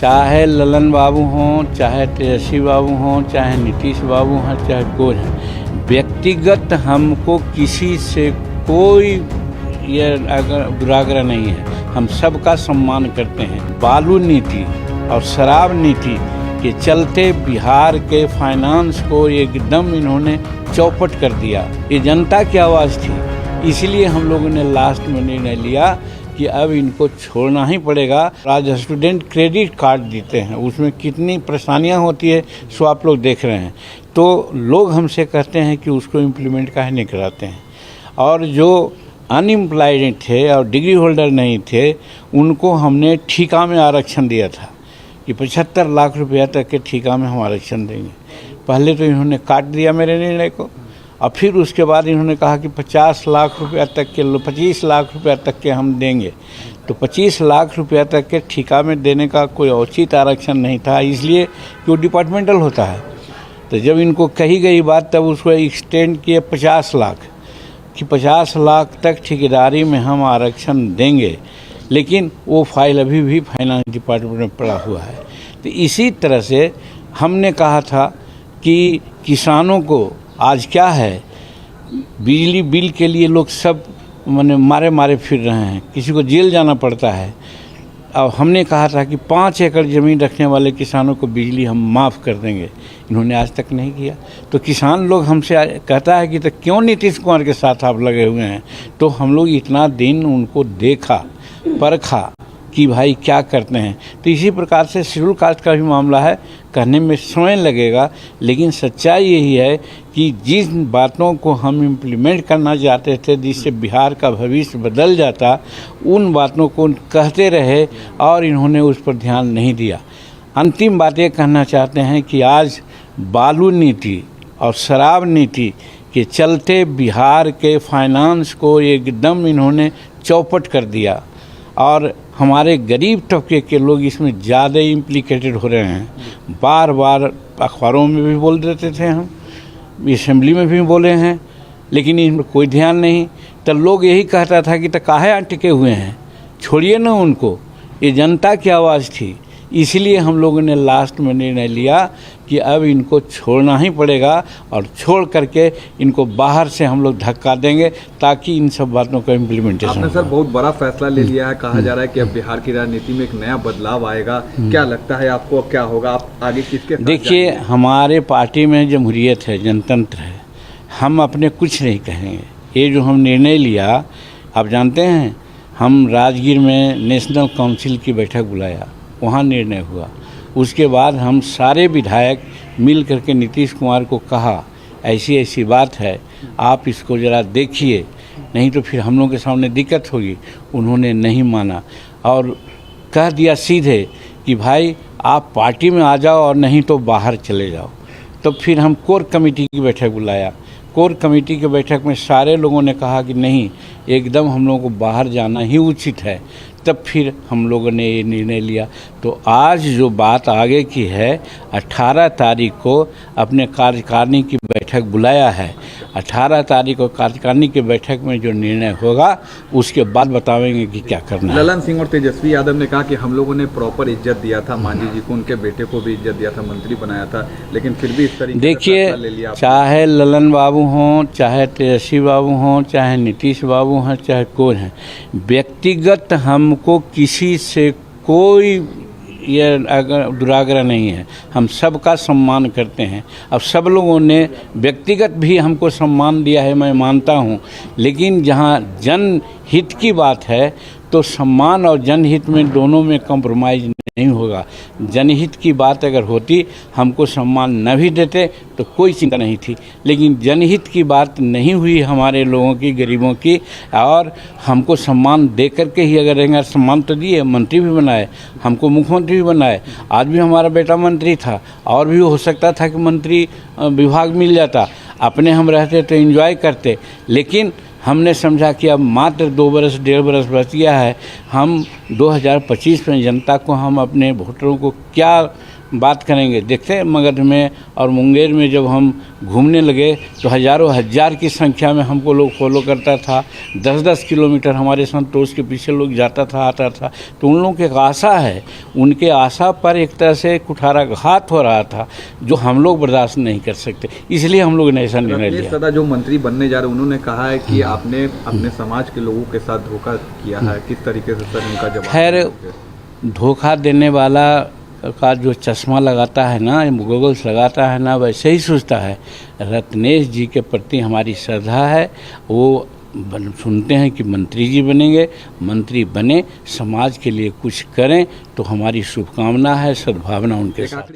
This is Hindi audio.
चाहे ललन बाबू हों, चाहे तेजस्वी बाबू हों, चाहे नीतीश बाबू हों, चाहे कोई हैं, व्यक्तिगत हमको किसी से कोई ये दुराग्रह नहीं है। हम सबका सम्मान करते हैं। बालू नीति और शराब नीति के चलते बिहार के फाइनेंस को एकदम इन्होंने चौपट कर दिया। ये जनता की आवाज़ थी, इसलिए हम लोगों ने लास्ट में निर्णय लिया कि अब इनको छोड़ना ही पड़ेगा। आज स्टूडेंट क्रेडिट कार्ड देते हैं, उसमें कितनी परेशानियां होती है सो आप लोग देख रहे हैं। तो लोग हमसे कहते हैं कि उसको इम्प्लीमेंट काहे नहीं कराते हैं। और जो अनएम्प्लॉयड थे और डिग्री होल्डर नहीं थे, उनको हमने ठेका में आरक्षण दिया था कि 75 लाख रुपया तक के ठेका में हम आरक्षण देंगे। पहले तो इन्होंने काट दिया मेरे निर्णय को, और फिर उसके बाद इन्होंने कहा कि 50 लाख रुपया तक के 25 लाख रुपया तक के हम देंगे। तो 25 लाख रुपया तक के ठेका में देने का कोई औचित आरक्षण नहीं था, इसलिए कि वो डिपार्टमेंटल होता है। तो जब इनको कही गई बात तब उसको एक्सटेंड किए 50 लाख कि 50 लाख तक ठेकेदारी में हम आरक्षण देंगे, लेकिन वो फाइल अभी भी फाइनेंस डिपार्टमेंट में पड़ा हुआ है। तो इसी तरह से हमने कहा था कि किसानों को आज क्या है, बिजली बिल के लिए लोग सब मारे मारे फिर रहे हैं, किसी को जेल जाना पड़ता है। और हमने कहा था कि 5 एकड़ ज़मीन रखने वाले किसानों को बिजली हम माफ़ कर देंगे, इन्होंने आज तक नहीं किया। तो किसान लोग हमसे कहता है कि तो क्यों नीतीश कुमार के साथ आप लगे हुए हैं। तो हम लोग इतना दिन उनको देखा, परखा कि भाई क्या करते हैं। तो इसी प्रकार से शेड्यूल कास्ट का भी मामला है, कहने में समय लगेगा, लेकिन सच्चाई यही है कि जिन बातों को हम इम्प्लीमेंट करना चाहते थे जिससे बिहार का भविष्य बदल जाता, उन बातों को कहते रहे और इन्होंने उस पर ध्यान नहीं दिया। अंतिम बात ये कहना चाहते हैं कि आज बालू नीति और शराब नीति के चलते बिहार के फाइनेंस को एकदम इन्होंने चौपट कर दिया और हमारे गरीब तबके के लोग इसमें ज़्यादा इम्प्लीकेटेड हो रहे हैं। बार बार अखबारों में भी बोल देते थे, हम असेंबली में भी बोले हैं, लेकिन इसमें कोई ध्यान नहीं। तो लोग यही कहता था कि तो काहे टिके हुए हैं, छोड़िए ना उनको, ये जनता की आवाज़ थी। इसलिए हम लोगों ने लास्ट में निर्णय लिया कि अब इनको छोड़ना ही पड़ेगा और छोड़ करके इनको बाहर से हम लोग धक्का देंगे ताकि इन सब बातों का इम्प्लीमेंटेशन। आपने सर बहुत बड़ा फैसला ले लिया है, कहा जा रहा है कि अब बिहार की राजनीति में एक नया बदलाव आएगा। क्या लगता है आपको, क्या होगा, आप आगे किसके साथ? देखिए, हमारे पार्टी में जमहूरियत है, जनतंत्र है, हम अपने कुछ नहीं कहेंगे। ये जो हम निर्णय लिया, आप जानते हैं, हम राजगीर में नेशनल काउंसिल की बैठक बुलाया, वहाँ निर्णय हुआ। उसके बाद हम सारे विधायक मिल करके नीतीश कुमार को कहा ऐसी ऐसी बात है, आप इसको ज़रा देखिए, नहीं तो फिर हम लोगों के सामने दिक्कत होगी। उन्होंने नहीं माना और कह दिया सीधे कि भाई आप पार्टी में आ जाओ और नहीं तो बाहर चले जाओ। तो फिर हम कोर कमेटी की बैठक बुलाया। कोर कमेटी की बैठक में सारे लोगों ने कहा कि नहीं, एकदम हम लोगों को बाहर जाना ही उचित है। तब फिर हम लोगों ने ये निर्णय लिया। तो आज जो बात आगे की है, 18 तारीख को अपने कार्यकारिणी की बैठक बुलाया है। 18 तारीख को कार्यकारिणी की बैठक में जो निर्णय होगा उसके बाद बताएंगे कि क्या करना है। ललन सिंह और तेजस्वी यादव ने कहा कि हम लोगों ने प्रॉपर इज्जत दिया था, मांझी जी को, उनके बेटे को भी इज्जत दिया था, मंत्री बनाया था, लेकिन फिर भी इस तरीके देखिए, चाहे ललन बाबू हों, चाहे तेजस्वी बाबू हों, चाहे नीतीश बाबू हों, चाहे कोई हैं, व्यक्तिगत हमको किसी से कोई ये दुराग्रह नहीं है। हम सबका सम्मान करते हैं। अब सब लोगों ने व्यक्तिगत भी हमको सम्मान दिया है, मैं मानता हूँ, लेकिन जहाँ जनहित की बात है तो सम्मान और जनहित में दोनों में कॉम्प्रोमाइज़ नहीं होगा। जनहित की बात अगर होती, हमको सम्मान न भी देते तो कोई चिंता नहीं थी, लेकिन जनहित की बात नहीं हुई हमारे लोगों की, गरीबों की, और हमको सम्मान दे करके ही अगर रहेंगे। सम्मान तो दिए, मंत्री भी बनाए, हमको मुख्यमंत्री भी बनाए। आज भी हमारा बेटा मंत्री था, और भी हो सकता था कि मंत्री विभाग मिल जाता। अपने हम रहते तो एंजॉय करते, लेकिन हमने समझा कि अब मात्र 2 बरस 1.5 बरस बच गया है, हम 2025 में जनता को हम अपने वोटरों को क्या बात करेंगे। देखते हैं मगध में और मुंगेर में जब हम घूमने लगे तो हज़ारों हज़ार की संख्या में हमको लोग फॉलो करता था। 10-10 किलोमीटर हमारे संतोष के पीछे लोग जाता था आता था। तो उन लोगों की एक आशा है, उनके आशा पर एक तरह से कुठाराघात हो रहा था जो हम लोग बर्दाश्त नहीं कर सकते, इसलिए हम लोगों ने ऐसा निर्णय लिया। सदा जो मंत्री बनने जा रहे उन्होंने कहा है कि आपने अपने समाज के लोगों के साथ धोखा किया है, किस तरीके से सर उनका जवाब? खैर, धोखा देने वाला का जो चश्मा लगाता है ना, गोगल्स लगाता है ना, वैसे ही सोचता है। रत्नेश जी के प्रति हमारी श्रद्धा है। वो सुनते हैं कि मंत्री जी बनेंगे, मंत्री बने, समाज के लिए कुछ करें, तो हमारी शुभकामना है, सद्भावना उनके साथ।